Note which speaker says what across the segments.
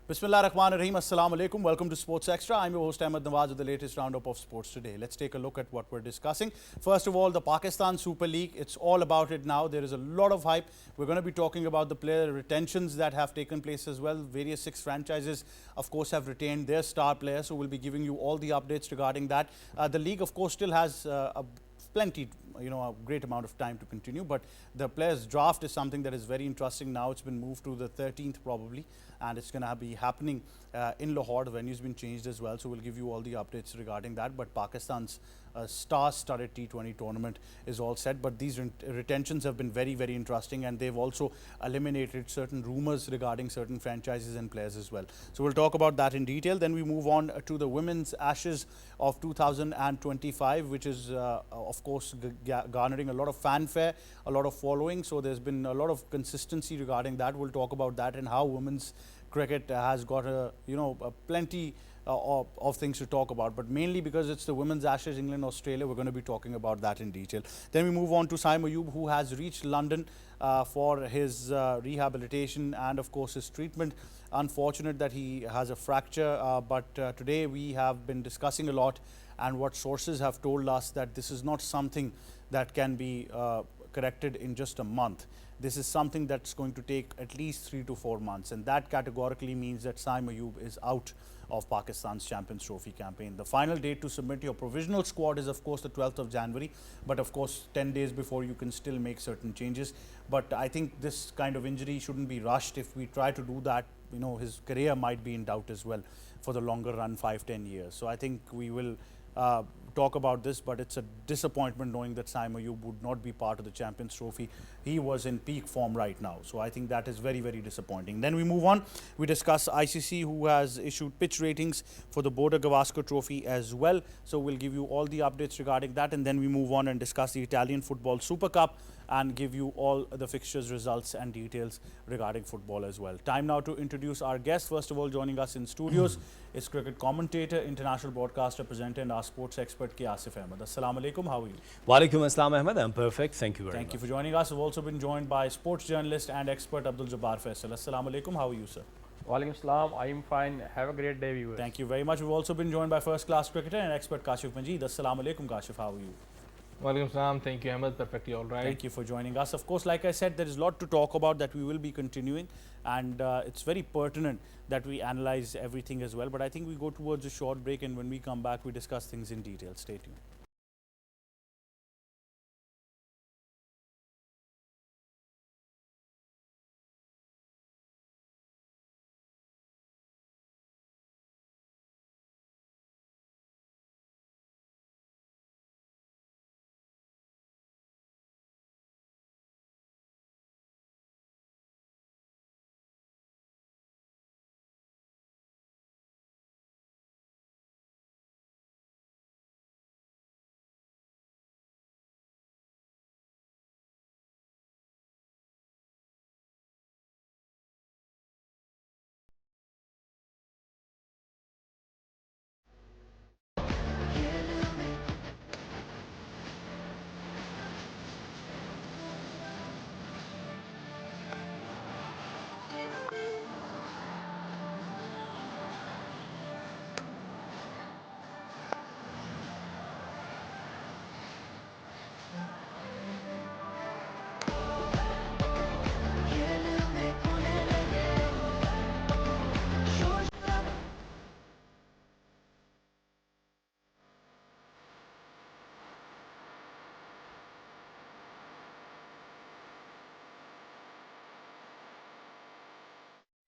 Speaker 1: Bismillah Rahman Rahim. Assalamu alaikum. Welcome to Sports Extra. I'm your host Ahmed Nawaz with the latest roundup of sports today. Let's take a look at what we're discussing. First of all, the Pakistan Super League. It's all about it now. There is a lot of hype. We're going to be talking about the player retentions that have taken place as well. Various 6 franchises, of course, have retained their star players. So we'll be giving you all the updates regarding that. The league, of course, still has a great amount of time to continue, but the players draft is something that is very interesting now. It's been moved to the 13th probably, and it's going to be happening in Lahore. The venue's been changed as well, so we'll give you all the updates regarding that. But Pakistan's star-studded T20 tournament is all set, but these retentions have been very, very interesting, and they've also eliminated certain rumors regarding certain franchises and players as well. So we'll talk about that in detail. Then we move on to the Women's Ashes of 2025, which is of course garnering a lot of fanfare, a lot of following. So there's been a lot of consistency regarding that. We'll talk about that and how women's cricket has got plenty of things to talk about, but mainly because it's the Women's Ashes, England, Australia, we're going to be talking about that in detail. Then we move on to Saim Ayub, who has reached London for his rehabilitation and of course his treatment. Unfortunate that he has a fracture, but today we have been discussing a lot, and what sources have told us that this is not something that can be corrected in just a month. This is something that's going to take at least 3 to 4 months, and that categorically means that Saim Ayub is out of Pakistan's Champions Trophy campaign. The final date to submit your provisional squad is of course the 12th of January, but of course 10 days before you can still make certain changes. But I think this kind of injury shouldn't be rushed. If we try to do that, his career might be in doubt as well for the longer run, 5-10 years. So I think we will talk about this, but it's a disappointment knowing that Saim Ayub would not be part of the Champions Trophy. He was in peak form right now, so I think that is very, very disappointing. Then we move on. We discuss ICC, who has issued pitch ratings for the Border Gavaskar Trophy as well. So we'll give you all the updates regarding that, and then we move on and discuss the Italian Football Super Cup and give you all the fixtures, results and details regarding football as well. Time now to introduce our guest. First of all, joining us in studios is cricket commentator, international broadcaster, presenter and our sports expert, Asif Ahmed. Assalamu alaikum, how are you?
Speaker 2: Walaikum assalam, Ahmed. I'm perfect. Thank you very much.
Speaker 1: Thank you for joining us. We've also been joined by sports journalist and expert Abdul Jabbar Faisal. Assalamu alaikum, how are you, sir?
Speaker 3: Walaikum assalam, I'm fine. Have a great day, viewers.
Speaker 1: Thank you very much. We've also been joined by first-class cricketer and expert Kashif Majid. Assalamu alaikum, Kashif, how are you?
Speaker 3: Walaikum assalam, thank you, Ahmed. Perfectly all right.
Speaker 1: Thank you for joining us. Of course, like I said, there is a lot to talk about that we will be continuing, and it's very pertinent that we analyze everything as well. But I think we go towards a short break, and when we come back, we discuss things in detail. Stay tuned.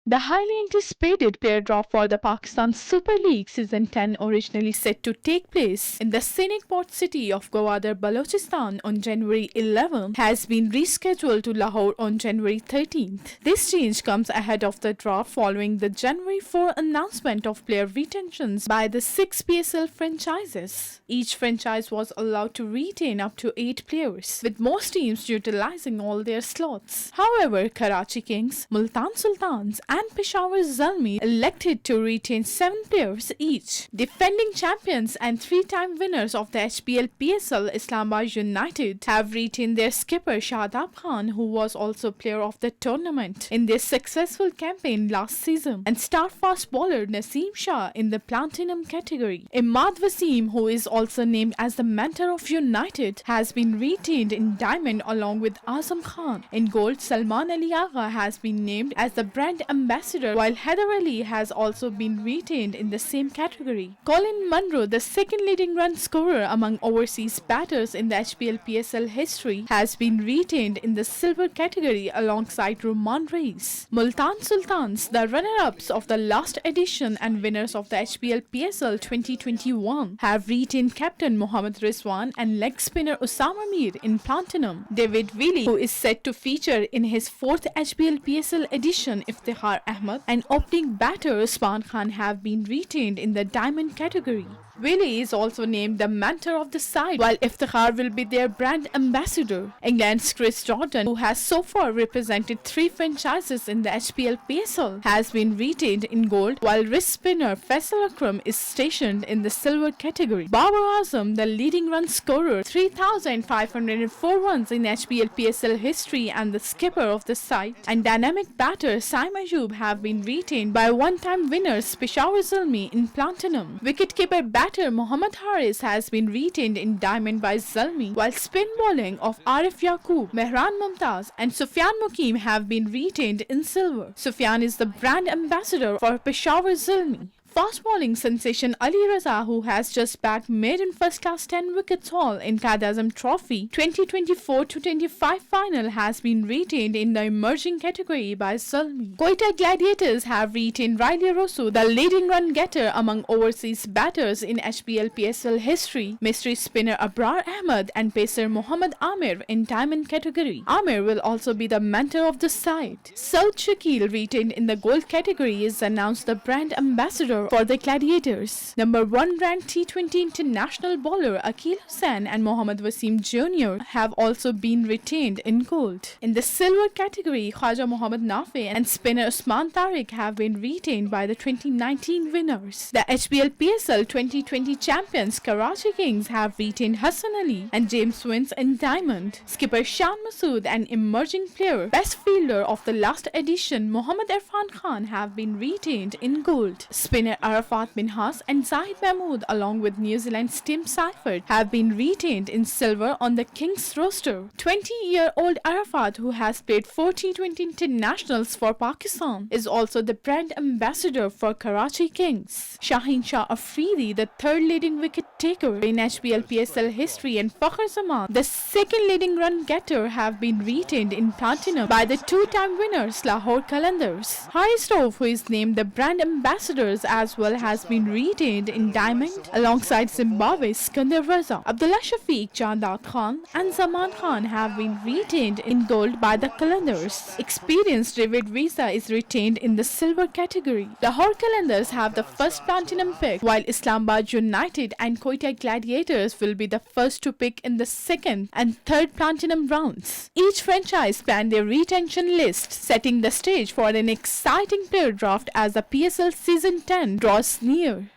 Speaker 4: The highly anticipated player draft for the Pakistan Super League Season 10, originally set to take place in the scenic port city of Gwadar, Balochistan on January 11, has been rescheduled to Lahore on January 13th. This change comes ahead of the draft following the January 4 announcement of player retentions by the 6 PSL franchises. Each franchise was allowed to retain up to 8 players, with most teams utilizing all their slots. However, Karachi Kings, Multan Sultans and and Peshawar Zalmi elected to retain 7 players each. Defending champions and 3-time winners of the HPL PSL Islamabad United have retained their skipper Shadab Khan, who was also player of the tournament in their successful campaign last season, and star fast bowler Naseem Shah in the platinum category. Imad Wasim, who is also named as the mentor of United, has been retained in diamond along with Azam Khan. In gold, Salman Ali Agha has been named as the brand ambassador, while Haider Ali has also been retained in the same category. Colin Munro, the second leading run scorer among overseas batters in the HPL PSL history, has been retained in the silver category alongside Roman Reis. Multan Sultans, the runner-ups of the last edition and winners of the HPL PSL 2021, have retained captain Mohammad Rizwan and leg spinner Osama Mir in platinum. David Willey, who is set to feature in his 4th HPL PSL edition, Iftikhar Ahmed and opening batter Usman Khan have been retained in the diamond category. Willey is also named the mentor of the side, while Iftikhar will be their brand ambassador. England's Chris Jordan, who has so far represented 3 franchises in the HPL PSL, has been retained in gold, while wrist spinner Faisal Akram is stationed in the silver category. Babar Azam, the leading run scorer, 3,504 runs in HPL PSL history and the skipper of the side, and dynamic batter Saim Ayub have been retained by one-time winners Peshawar Zalmi in platinum. Wicketkeeper batter Mohammad Haris has been retained in diamond by Zalmi, while spin bowling of Arif Yaqub, Mehran Mumtaz and Sufyan Mukim have been retained in silver. Sufyan is the brand ambassador for Peshawar Zalmi. Fast bowling sensation Ali Raza, who has just bagged maiden first class 10 wickets haul in Kadazam Trophy 2024-25 final, has been retained in the emerging category by Zalmi. Quetta Gladiators have retained Riley Rosu, the leading run getter among overseas batters in HPL PSL history, mystery spinner Abrar Ahmed and pacer Mohammad Amir in diamond category. Amir will also be the mentor of the side. Saud Shakil, retained in the gold category, is announced the brand ambassador for the Gladiators. Number 1 ranked T20 international bowler Akil Hussain and Mohammad Wasim Jr. have also been retained in gold. In the silver category, Khwaja Mohammad Nafi and spinner Usman Tariq have been retained by the 2019 winners. The HPL PSL 2020 champions Karachi Kings have retained Hassan Ali and James Wins in diamond. Skipper Shan Masood and emerging player, best fielder of the last edition Mohammad Irfan Khan have been retained in gold. Spinner Arafat Minhas and Zahid Mahmood along with New Zealand's Tim Seifert have been retained in silver on the Kings roster. 20-year-old Arafat, who has played 4 T20 internationals for Pakistan, is also the brand ambassador for Karachi Kings. Shaheen Shah Afridi, the 3rd leading wicket taker in HPL PSL history, and Fakhr Zaman, the 2nd leading run getter, have been retained in platinum by the 2-time winners Lahore Qalandars. Haris Rauf, who is named the brand ambassadors as well, has been retained in diamond alongside Zimbabwe's Skandar Raza. Abdullah Shafiq, Jandat Khan and Zaman Khan have been retained in gold by the Qalandars. Experienced David Visa is retained in the silver category. Lahore Qalandars have the first platinum pick, while Islamabad United and Quetta Gladiators will be the first to pick in the 2nd and 3rd platinum rounds. Each franchise planned their retention list, setting the stage for an exciting player draft as the PSL Season 10 draws near.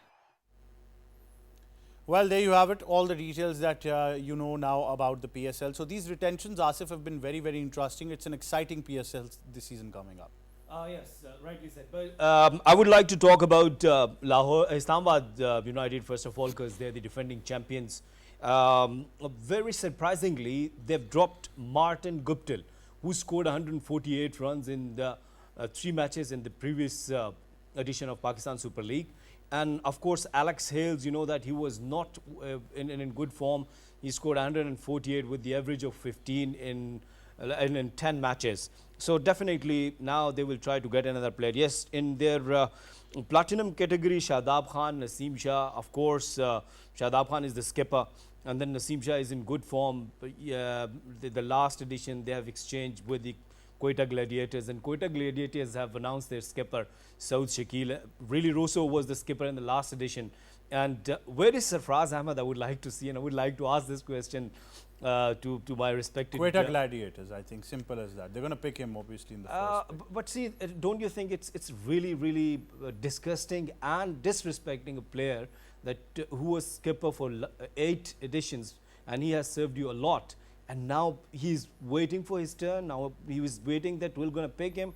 Speaker 1: Well, there you have it, all the details that you know now about the PSL. So these retentions, Asif, have been very, very interesting. It's an exciting PSL this season coming up.
Speaker 2: Yes, rightly said. But I would like to talk about Islamabad United first of all, because they're the defending champions. Very surprisingly, they've dropped Martin Guptill, who scored 148 runs in the 3 matches in the previous edition of Pakistan Super League. And of course, Alex Hales, you know that he was not in good form. He scored 148 with the average of 15 in 10 matches. So definitely now they will try to get another player. Yes, in their platinum category, Shadab Khan, Naseem Shah, of course, Shadab Khan is the skipper. And then Naseem Shah is in good form. The last edition they have exchanged with the Quetta Gladiators, and Quetta Gladiators have announced their skipper, Saud Shakil. Really, Rosso was the skipper in the last edition. And where is Sarfraz Ahmed? I would like to see, and I would like to ask this question. to my respected.
Speaker 1: Quetta Gladiators, I think, simple as that. They're going to pick him obviously in the first pick.
Speaker 2: But see, don't you think it's really disgusting and disrespecting a player that who was skipper for 8 editions and he has served you a lot, and now he's waiting for his turn. Now he was waiting that we're going to pick him.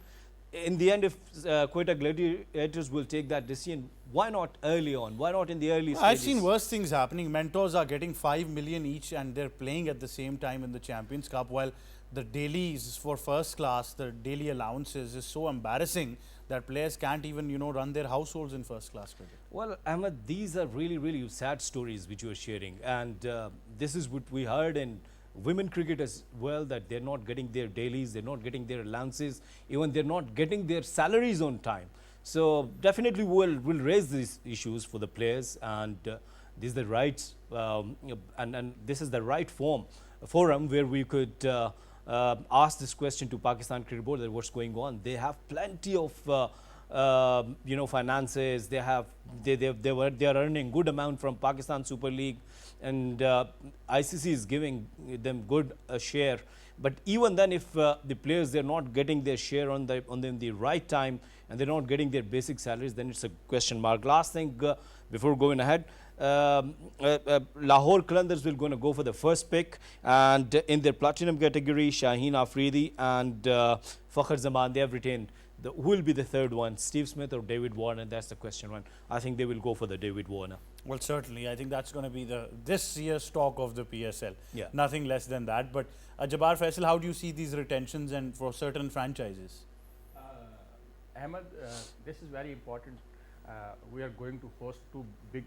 Speaker 2: In the end, if Quetta Gladiators will take that decision, why not early on? Why not in the early stages?
Speaker 1: I've seen worse things happening. Mentors are getting 5 million each and they're playing at the same time in the Champions Cup, while the dailies for first class, the daily allowances is so embarrassing that players can't even, you know, run their households in first class cricket.
Speaker 2: Well, Ahmed, these are really sad stories which you are sharing, and this is what we heard in women cricket as well, that they're not getting their dailies, they're not getting their allowances, even they're not getting their salaries on time. So definitely we'll raise these issues for the players, and these are the rights, and this is the right forum where we could ask this question to Pakistan Cricket Board, that what's going on. They have plenty of you know, finances. They are earning good amount from Pakistan Super League, and ICC is giving them good share. But even then, if the players, they're not getting their share on the right time, and they're not getting their basic salaries, then it's a question mark. Last thing before going ahead, Lahore Qalandars will going to go for the first pick, and in their platinum category, Shaheen Afridi and Fakhar Zaman, they have retained. Who will be the third one, Steve Smith or David Warner? That's the question one. I think they will go for the David Warner.
Speaker 1: Well, certainly. I think that's going to be this year's stock of the PSL.
Speaker 2: Yeah.
Speaker 1: Nothing less than that. But Jabbar Faisal, how do you see these retentions and for certain franchises?
Speaker 3: Ahmed, this is very important. We are going to host 2 big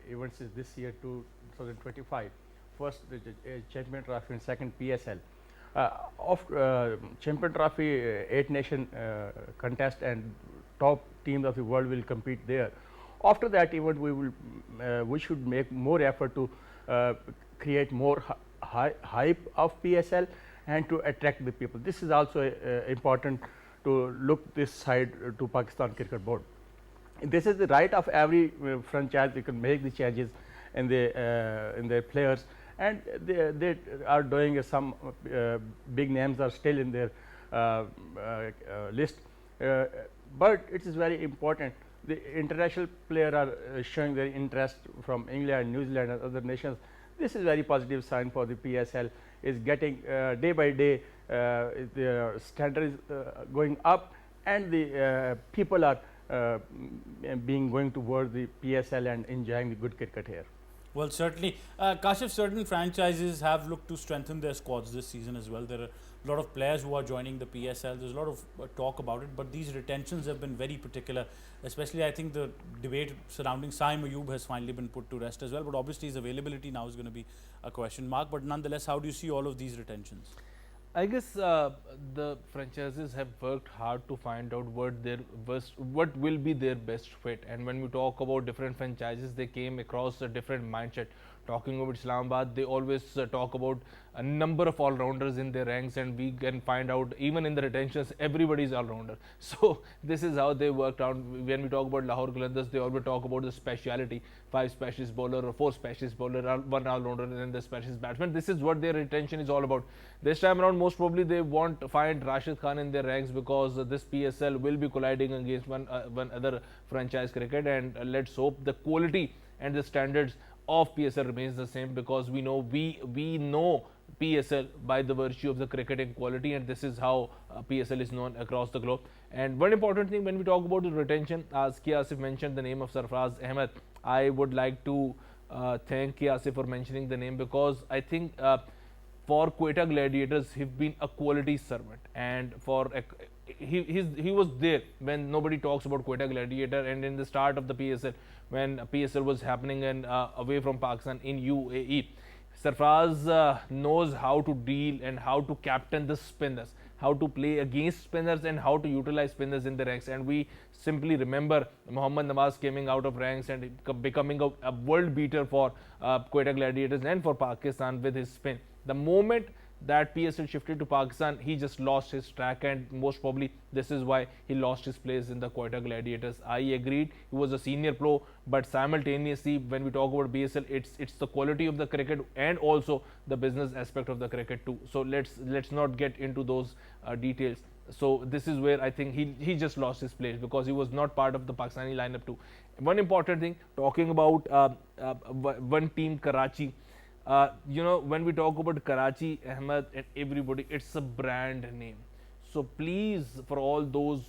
Speaker 3: events this year, 2025. First, the Champion Trophy, and second, PSL. Of Champion Trophy, 8-nation contest, and top teams of the world will compete there. After that event, we should make more effort to create more hype of PSL and to attract the people. This is also important to look this side to Pakistan Cricket Board. This is the right of every franchise. They can make the changes in their players, and they are doing some big names are still in their list, but it is very important. The international players are showing their interest from England, New Zealand and other nations. This is very positive sign for the PSL. Is getting day by day, the standard is going up, and the people are going toward the PSL and enjoying the good cricket here.
Speaker 1: Well, certainly. Kashif, certain franchises have looked to strengthen their squads this season as well. There are a lot of players who are joining the PSL. There's a lot of talk about it, but these retentions have been very particular. Especially, I think the debate surrounding Saim Ayub has finally been put to rest as well. But obviously, his availability now is going to be a question mark. But nonetheless, how do you see all of these retentions?
Speaker 5: I guess the franchises have worked hard to find out what will be their best fit, and when we talk about different franchises, they came across a different mindset. Talking about Islamabad, they always talk about a number of all-rounders in their ranks, and we can find out even in the retentions, everybody is all-rounder. So this is how they worked out. When we talk about Lahore Qalandars, they always talk about the speciality: 5 specialist bowler or 4 specialist bowler, 1 all-rounder, and then the specialist batsman. This is what their retention is all about. This time around, most probably they want to find Rashid Khan in their ranks, because this PSL will be colliding against one other franchise cricket, and let's hope the quality and the standards of PSL remains the same, because we know PSL by the virtue of the cricketing quality, and this is how PSL is known across the globe. And one important thing when we talk about the retention, as Kia Asif mentioned the name of Sarfraz Ahmed, I would like to thank Kia Asif for mentioning the name, because I think for Quetta Gladiators, he's been a quality servant, and he was there when nobody talks about Quetta Gladiator, and in the start of the PSL, when PSL was happening and away from Pakistan in UAE. Sarfraz knows how to deal and how to captain the spinners, how to play against spinners, and how to utilize spinners in the ranks. And we simply remember Mohammad Nawaz coming out of ranks and becoming a world beater for Quetta Gladiators and for Pakistan with his spin. The moment that PSL shifted to Pakistan, he just lost his track, and most probably this is why he lost his place in the Quetta Gladiators. I agreed, he was a senior pro, but simultaneously when we talk about PSL, it's the quality of the cricket and also the business aspect of the cricket too. So let's not get into those details. So this is where I think he just lost his place, because he was not part of the Pakistani lineup too. One important thing, talking about one team, Karachi. When we talk about Karachi, Ahmed and everybody, it's a brand name. So please, for all those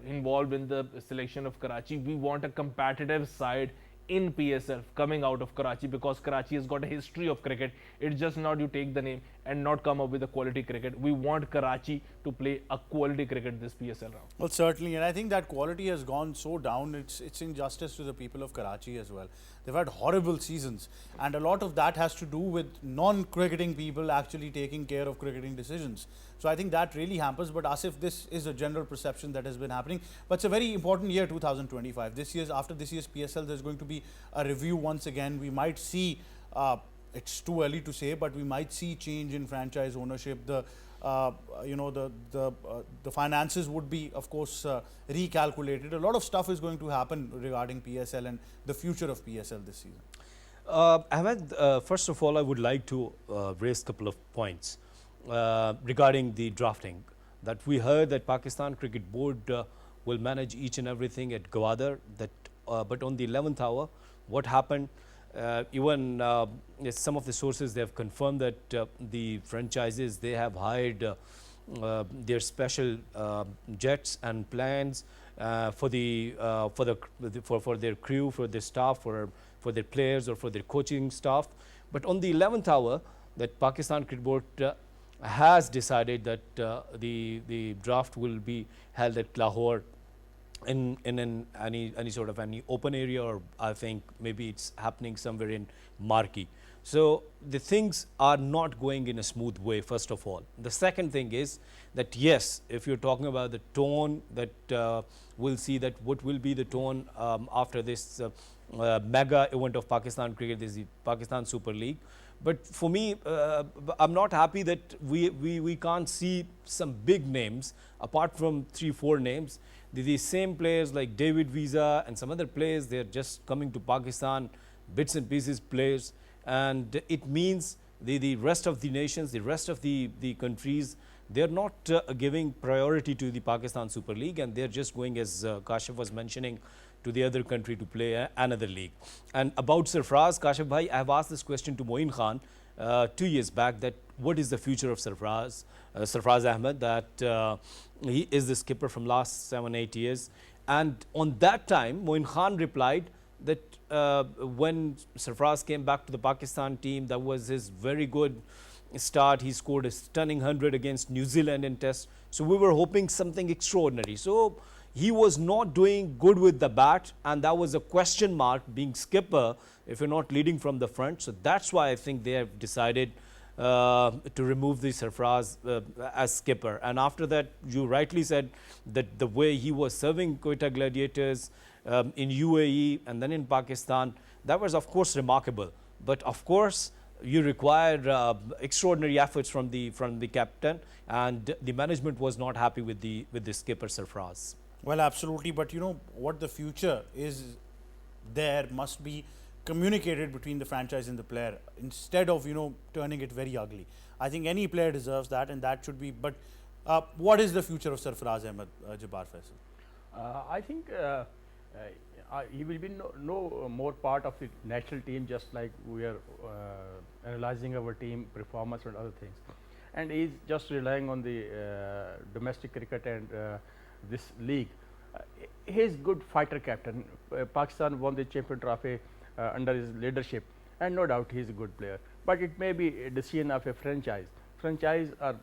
Speaker 5: involved in the selection of Karachi, we want a competitive side in PSL coming out of Karachi, because Karachi has got a history of cricket. It's just not you take the name and not come up with a quality cricket. We want Karachi to play a quality cricket this PSL round.
Speaker 1: Well, certainly, and I think that quality has gone so down, it's injustice to the people of Karachi as well. They've had horrible seasons, and a lot of that has to do with non-cricketing people actually taking care of cricketing decisions. So I think that really hampers, but Asif, this is a general perception that has been happening. But it's a very important year, 2025. After this year's PSL, there's going to be a review once again. We might see, it's too early to say, but we might see change in franchise ownership. The finances would be, of course, recalculated. A lot of stuff is going to happen regarding PSL and the future of PSL this season.
Speaker 2: Ahmed, first of all, I would like to raise a couple of points regarding the drafting. That we heard that Pakistan Cricket Board will manage each and everything at Gwadar. But on the 11th hour, what happened? Even some of the sources, they have confirmed that the franchises, they have hired their special jets and plans for their crew, for their staff, for their players, or for their coaching staff. But on the 11th hour, that Pakistan Cricket Board has decided that the draft will be held at Lahore in any sort of any open area, or I think maybe it's happening somewhere in Marquee. So the things are not going in a smooth way, first of all. The second thing is that yes, if you're talking about the tone, that we'll see that what will be the tone after this mega event of Pakistan cricket, this is the Pakistan Super League. But for me, I'm not happy that we can't see some big names apart from 3-4 names. The same players like David Visa and some other players, they're just coming to Pakistan, bits and pieces players, and it means the rest of the nations, the rest of the countries, they're not giving priority to the Pakistan Super League, and they're just going, as Kashif was mentioning, to the other country to play another league. And about Sarfraz, Kashif bhai, I have asked this question to Moin Khan 2 years back, that what is the future of Sarfraz Ahmed, that he is the skipper from last 7-8 years. And on that time, Moin Khan replied that when Sarfraz came back to the Pakistan team, that was his very good start. He scored a stunning 100 against New Zealand in Test. So we were hoping something extraordinary. So he was not doing good with the bat, and that was a question mark, being skipper if you're not leading from the front. So that's why I think they have decided to remove the Sarfraz as skipper. And after that, you rightly said that the way he was serving Quetta Gladiators in UAE and then in Pakistan, that was of course remarkable. But of course, you require extraordinary efforts from the captain, and the management was not happy with the skipper Sarfraz.
Speaker 1: Well, absolutely, but you know what the future is, there must be communicated between the franchise and the player, instead of turning it very ugly. I think any player deserves that, and that should be. But what is the future of Sarfraz Ahmed, Jabbar Faisal?
Speaker 3: I think he will be no more part of the national team, just like we are analyzing our team performance and other things. And he's just relying on the domestic cricket and this league. He's good fighter captain. Pakistan won the champion trophy under his leadership, and no doubt he's a good player. But it may be a decision of a franchise. Franchise are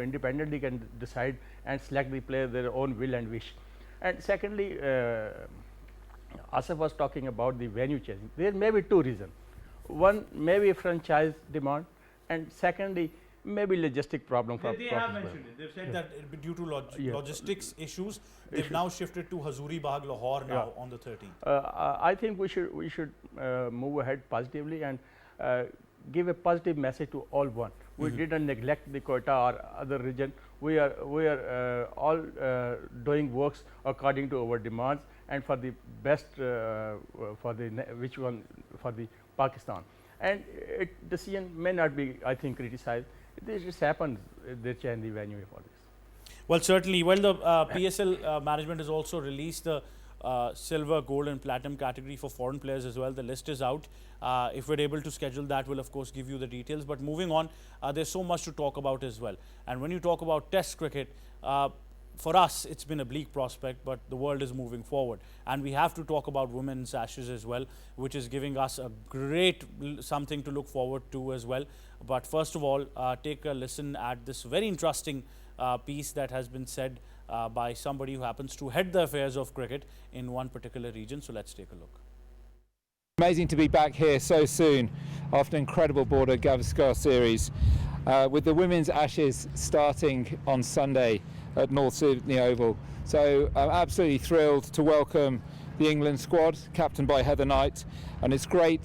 Speaker 3: independently can decide and select the player their own will and wish. And secondly, Asif was talking about the venue changing. There may be two reasons. One, maybe a franchise demand, and secondly, maybe logistic problem for.
Speaker 1: They have mentioned it. They've said that due to logistics issues, they've now shifted to Hazuri Bagh, Lahore now on the 13th.
Speaker 3: I think we should move ahead positively, and give a positive message to all one. We didn't neglect the Quetta or other region. We are all doing works according to our demands and for the best for the for the Pakistan. And decision may not be, I think, criticized. This just happens. They change the venue for this.
Speaker 1: Well, certainly. Well, the PSL management has also released the silver, gold and platinum category for foreign players as well. The list is out. If we're able to schedule that, we'll of course give you the details. But moving on, there's so much to talk about as well. And when you talk about Test cricket, for us, it's been a bleak prospect, but the world is moving forward. And we have to talk about women's Ashes as well, which is giving us a great something to look forward to as well. But first of all, take a listen at this very interesting piece that has been said by somebody who happens to head the affairs of cricket in one particular region. So let's take a look.
Speaker 6: Amazing to be back here so soon after an incredible Border Gavaskar series with the Women's Ashes starting on Sunday at North Sydney Oval. So I'm absolutely thrilled to welcome the England squad, captained by Heather Knight, and it's great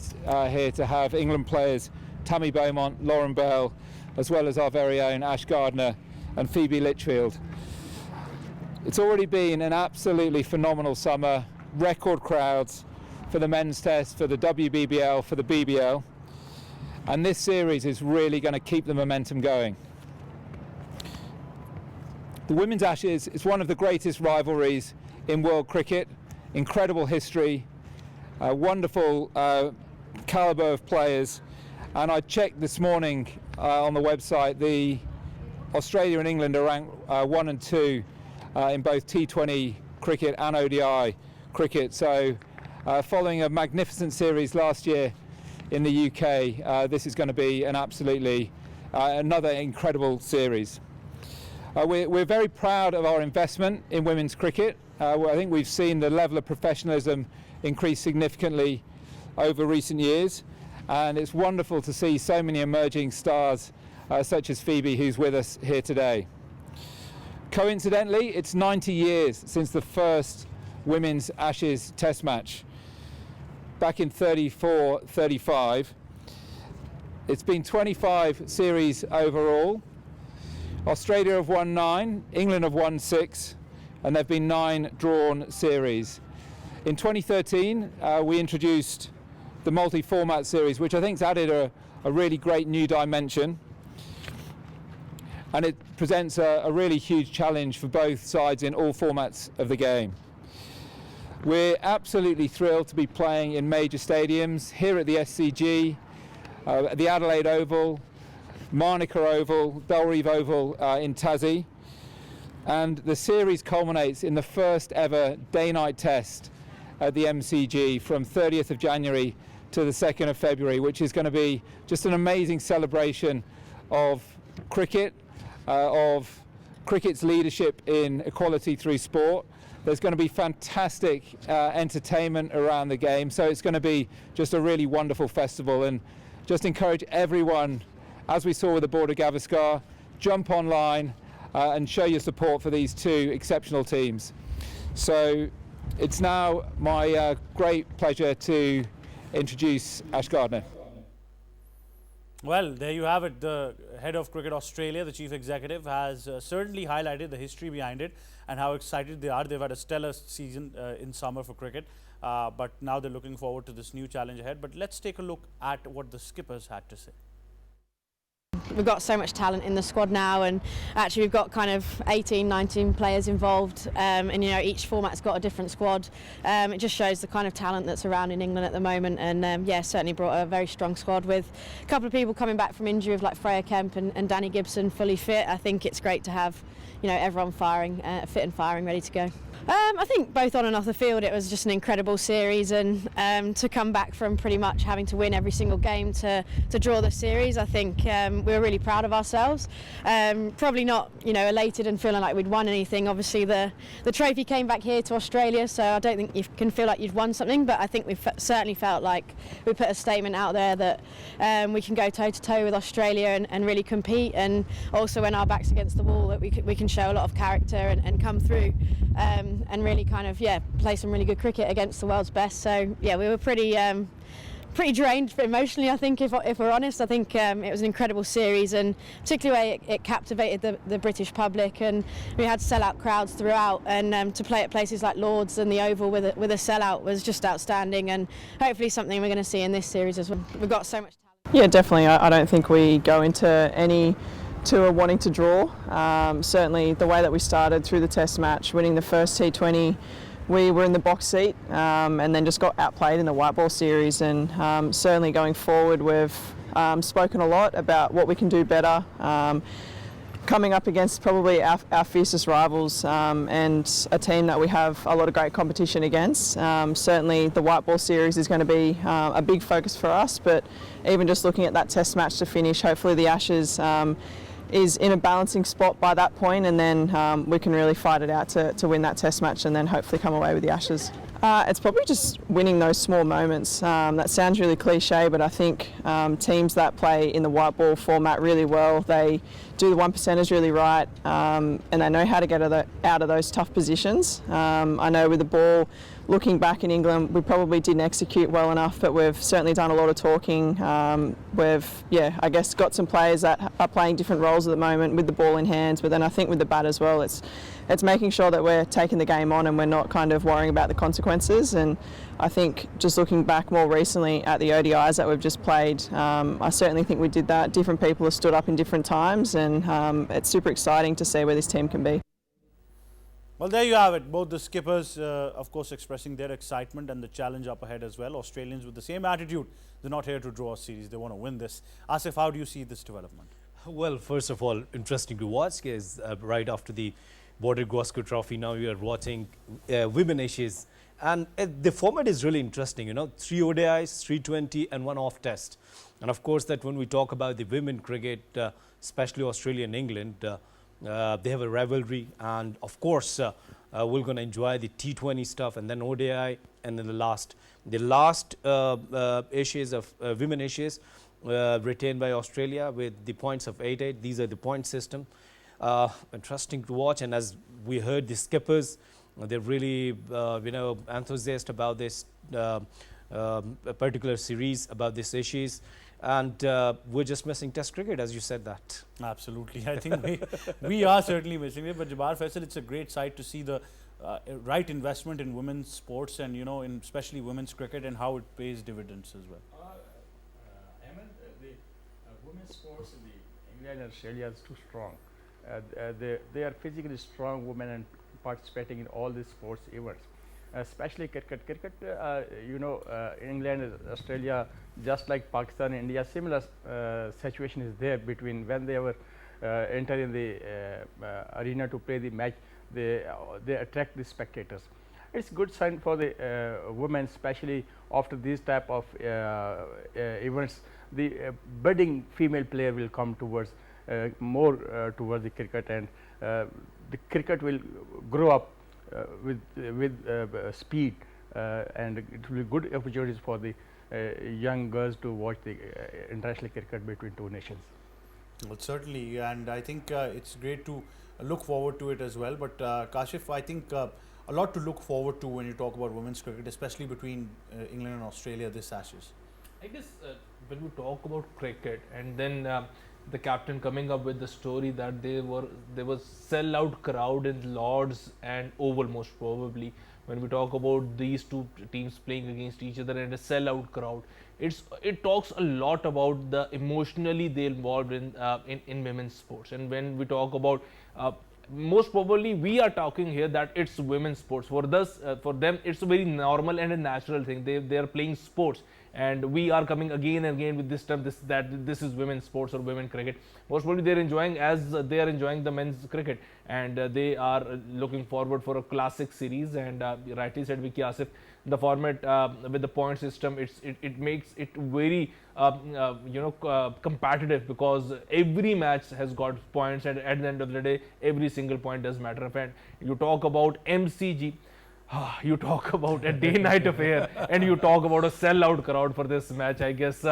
Speaker 6: here to have England players Tammy Beaumont, Lauren Bell, as well as our very own Ash Gardner and Phoebe Litchfield. It's already been an absolutely phenomenal summer, record crowds for the men's test, for the WBBL, for the BBL, and this series is really going to keep the momentum going. The Women's Ashes is one of the greatest rivalries in world cricket, incredible history, wonderful calibre of players, and I checked this morning on the website, the Australia and England are ranked 1 and 2 in both T20 cricket and ODI cricket. So following a magnificent series last year in the UK, this is going to be an absolutely another incredible series. We're very proud of our investment in women's cricket. I think we've seen the level of professionalism increase significantly over recent years, and it's wonderful to see so many emerging stars such as Phoebe, who's with us here today. Coincidentally, it's 90 years since the first Women's Ashes Test match, back in 34-35. It's been 25 series overall. Australia have won 9, England have won 6, and there have been 9 drawn series. In 2013, we introduced the multi-format series, which I think has added a really great new dimension. And it presents a really huge challenge for both sides in all formats of the game. We're absolutely thrilled to be playing in major stadiums, here at the SCG, at the Adelaide Oval, Manica Oval, Belrive Oval in Tassie, and the series culminates in the first ever day-night test at the MCG from 30th of January to the 2nd of February, which is going to be just an amazing celebration of cricket, of cricket's leadership in equality through sport. There's going to be fantastic entertainment around the game, so it's going to be just a really wonderful festival, and just encourage everyone, as we saw with the Border Gavaskar, jump online and show your support for these 2 exceptional teams. So it's now my great pleasure to introduce Ash Gardner.
Speaker 1: Well, there you have it. The head of Cricket Australia, the chief executive, has certainly highlighted the history behind it and how excited they are. They've had a stellar season in summer for cricket, but now they're looking forward to this new challenge ahead. But let's take a look at what the skippers had to say.
Speaker 7: We've got so much talent in the squad now, and actually we've got kind of 18, 19 players involved, and you know, each format's got a different squad. It just shows the kind of talent that's around in England at the moment, and yeah, certainly brought a very strong squad with a couple of people coming back from injury, like Freya Kemp and Danny Gibson fully fit. I think it's great to have, you know, everyone firing, fit and firing, ready to go. I think both on and off the field it was just an incredible series, and to come back from pretty much having to win every single game to draw the series, I think we were really proud of ourselves. Probably not, you know, elated and feeling like we'd won anything. Obviously the trophy came back here to Australia, so I don't think you can feel like you've won something, but I think we've certainly felt like we put a statement out there that we can go toe to toe with Australia and really compete, and also when our back's against the wall that we can show a lot of character and come through and really kind of, yeah, play some really good cricket against the world's best. So yeah, we were pretty pretty drained emotionally, I think, if we're honest. I think it was an incredible series, and particularly the way it captivated the British public, and we had sellout crowds throughout, and to play at places like Lords and the Oval with a sellout was just outstanding, and hopefully something we're going to see in this series as well. We've got so much talent.
Speaker 8: Yeah, definitely. I don't think we go into any tour wanting to draw. Certainly the way that we started through the Test match, winning the first T20, we were in the box seat and then just got outplayed in the white ball series, and certainly going forward we've spoken a lot about what we can do better, coming up against probably our fiercest rivals and a team that we have a lot of great competition against. Certainly the white ball series is going to be a big focus for us, but even just looking at that Test match to finish, hopefully the Ashes is in a balancing spot by that point, and then we can really fight it out to win that Test match and then hopefully come away with the Ashes. It's probably just winning those small moments. That sounds really cliche, but I think teams that play in the white ball format really well, they do the 1%ers really right, and they know how to get out of those tough positions. I know with the ball, looking back in England, we probably didn't execute well enough, but we've certainly done a lot of talking. We've, I guess, got some players that are playing different roles at the moment with the ball in hand, but then I think with the bat as well, it's making sure that we're taking the game on and we're not kind of worrying about the consequences. And I think just looking back more recently at the ODIs that we've just played, I certainly think we did that. Different people have stood up in different times, and it's super exciting to see where this team can be.
Speaker 1: Well, there you have it. Both the skippers, of course, expressing their excitement and the challenge up ahead as well. Australians with the same attitude. They're not here to draw a series. They want to win this. Asif, how do you see this development?
Speaker 2: Well, first of all, interesting to watch is right after the Border Gavaskar Trophy, now we are watching Women Ashes. And the format is really interesting, 3 ODIs, 320 and 1 off test. And of course, that when we talk about the women cricket, especially Australia and England, they have a rivalry, and of course we're going to enjoy the T20 stuff and then ODI, and then the last Ashes of Women Ashes retained by Australia with the points of 8-8. These are the point system. Interesting to watch, and as we heard, the skippers, they're really enthusiastic about this particular series, about this Ashes. And we're just missing Test cricket, as you said that.
Speaker 1: Absolutely. I think we are certainly missing it. But Jabbar Faisal, it's a great sight to see the right investment in women's sports and, in especially women's cricket, and how it pays dividends as well.
Speaker 3: Ahmed, the women's sports in the England and Australia is too strong. They are physically strong women and participating in all these sports events. Especially cricket. England and Australia, just like Pakistan and India, similar situation is there between when they were enter in the arena to play the match, they attract the spectators. It's good sign for the women, especially after these type of events. The budding female player will come towards more towards the cricket, and the cricket will grow up with speed, and it will be good opportunities for the young girls to watch the international cricket between two nations.
Speaker 1: Well, certainly, and I think it's great to look forward to it as well. But Kashif, I think a lot to look forward to when you talk about women's cricket, especially between England and Australia this Ashes.
Speaker 5: I guess when we talk about cricket, and then the captain coming up with the story that there was sell-out crowd in Lords and Oval, most probably. When we talk about these two teams playing against each other and a sell-out crowd, it talks a lot about the emotionally they involved in women's sports. And when we talk about most probably we are talking here that it's women's sports. For them it's a very normal and a natural thing. They are playing sports, and we are coming again and again with this term that this is women's sports or women cricket. Most probably they're enjoying as they are enjoying the men's cricket, and they are looking forward for a classic series. And rightly said Vicky Asif, the format with the point system, it makes it very competitive, because every match has got points, and at the end of the day every single point does matter. And you talk about MCG, you talk about a day-night affair, and you talk about a sell-out crowd for this match. I guess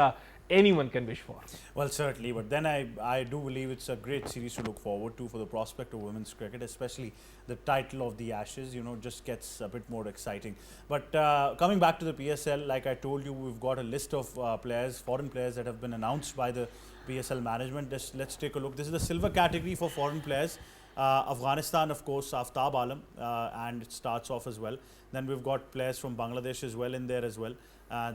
Speaker 5: anyone can wish for.
Speaker 1: Well, certainly, but then I do believe it's a great series to look forward to for the prospect of women's cricket, especially the title of the Ashes, you know, just gets a bit more exciting. But coming back to the PSL, like I told you, we've got a list of players, foreign players that have been announced by the PSL management. Let's take a look. This is the silver category for foreign players. Afghanistan, of course, Aftab Alam, and it starts off as well. Then we've got players from Bangladesh as well in there as well.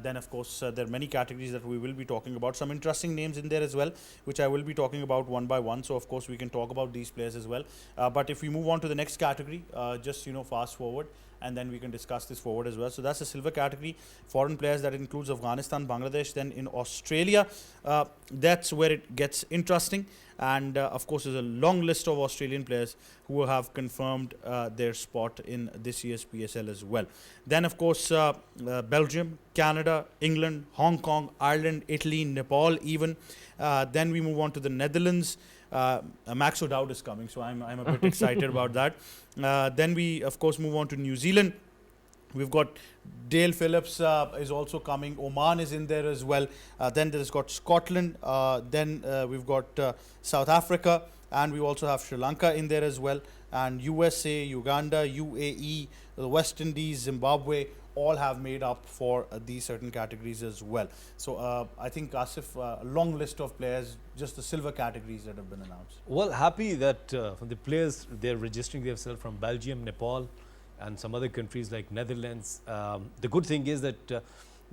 Speaker 1: Then, of course, there are many categories that we will be talking about. Some interesting names in there as well, which I will be talking about one by one. So, of course, we can talk about these players as well. But if we move on to the next category, just, you know, fast forward, and then we can discuss this forward as well. So that's the silver category, foreign players. That includes Afghanistan, Bangladesh. Then in Australia, that's where it gets interesting. And of course, there's a long list of Australian players who have confirmed their spot in this year's PSL as well. Then, of course, Belgium, Canada, England, Hong Kong, Ireland, Italy, Nepal even. Then we move on to the Netherlands. Max O'Dowd is coming, so I'm a bit excited about that. Then we, of course, move on to New Zealand. We've got Dale Phillips is also coming. Oman is in there as well. Then there's got Scotland. Then we've got South Africa, and we also have Sri Lanka in there as well. And USA, Uganda, UAE, the West Indies, Zimbabwe, all have made up for these certain categories as well. So I think, Asif, a long list of players, just the silver categories that have been announced.
Speaker 2: Well, happy that the players, they're registering themselves from Belgium, Nepal, and some other countries like Netherlands. The good thing is that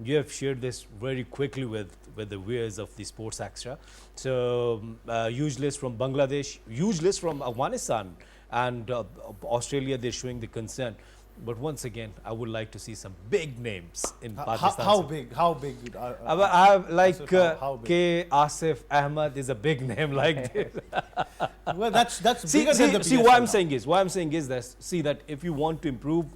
Speaker 2: you have shared this very quickly with the viewers of the Sports Extra. So huge list from Bangladesh, huge list from Afghanistan, and Australia, they're showing the concern. But once again, I would like to see some big names in Pakistan.
Speaker 1: How big? How big?
Speaker 2: I have like
Speaker 1: how big?
Speaker 2: K. Asif Ahmed is a big name like this.
Speaker 1: Well, that's bigger than the
Speaker 2: see
Speaker 1: PSL
Speaker 2: what I'm
Speaker 1: now.
Speaker 2: saying is that see that if you want to improve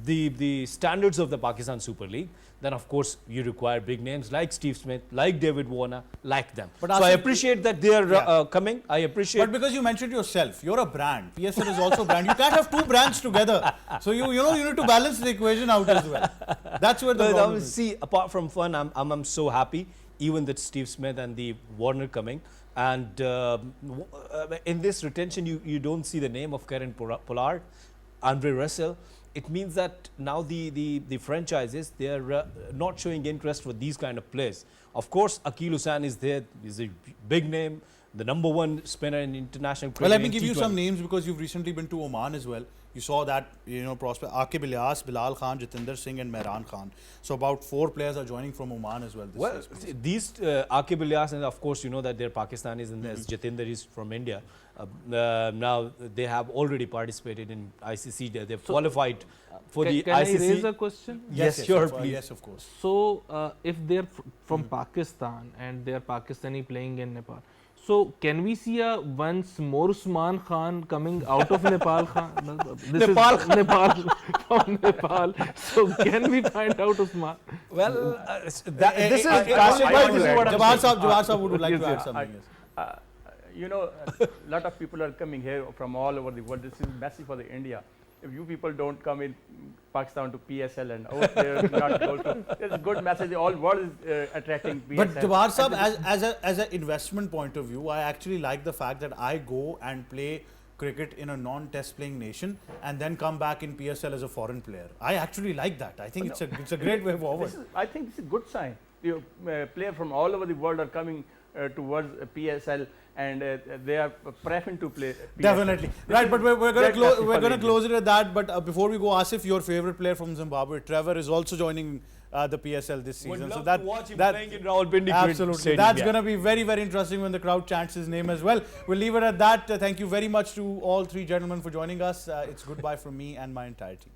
Speaker 2: the standards of the Pakistan Super League, then of course you require big names like Steve Smith, like David Warner, like them.
Speaker 1: But
Speaker 2: so I
Speaker 1: Asif,
Speaker 2: appreciate that they are coming. I appreciate.
Speaker 1: But because you mentioned yourself, you're a brand. PSL is also a brand. You can't have two brands together. So you know you need to balance the equation out as well. That's where the problem is.
Speaker 2: See, apart from fun, I'm so happy even that Steve Smith and the Warner coming. And in this retention, you don't see the name of Karen Pollard, Andre Russell. It means that now the franchises, they are not showing interest for these kind of players. Of course, Akeal Hussain is there. He's a big name, the #1 spinner in international cricket.
Speaker 1: Well, let me give you some names because you've recently been to Oman as well. You saw that, you know, prospect Aqib Ilyas, Bilal Khan, Jatinder Singh and Mehran Khan. So about 4 players are joining from Oman as well.
Speaker 2: Well, these Aqib Ilyas, and of course you know that they're Pakistanis, and as Jatinder is from India. Now they have already participated in ICC. They've qualified for the
Speaker 5: can
Speaker 2: ICC.
Speaker 5: I raise a question?
Speaker 2: Yes, sure, please.
Speaker 1: Yes, of course.
Speaker 5: So, if they're from Pakistan and they're Pakistani playing in Nepal, so can we see a once more Usman Khan coming out of Nepal Khan? This
Speaker 2: Nepal
Speaker 5: is Nepal from Nepal. So can we find out Usman?
Speaker 2: Well, this is
Speaker 1: Jawad Sahab would like to add something. Yes.
Speaker 3: You know, a lot of people are coming here from all over the world. This is massive for the India. If you people don't come in Pakistan to PSL and out there not go to, it's a good message. The whole world is attracting PSL.
Speaker 1: But Jawad Sahab, as an investment point of view, I actually like the fact that I go and play cricket in a non-test playing nation and then come back in PSL as a foreign player. I actually like that. I think it's a great way forward.
Speaker 3: I think this is a good sign. You players from all over the world are coming towards PSL and they are preferring to play PSL.
Speaker 1: Definitely. Right, but we're going to close it at that. But before we go, Asif, your favorite player from Zimbabwe, Trevor, is also joining the PSL this season.
Speaker 2: Would
Speaker 1: so
Speaker 2: love to watch him playing in Rawalpindi
Speaker 1: absolutely.
Speaker 2: Stadium.
Speaker 1: That's going to be very, very interesting when the crowd chants his name as well. We'll leave it at that. Thank you very much to all 3 gentlemen for joining us. It's goodbye from me and my entire team.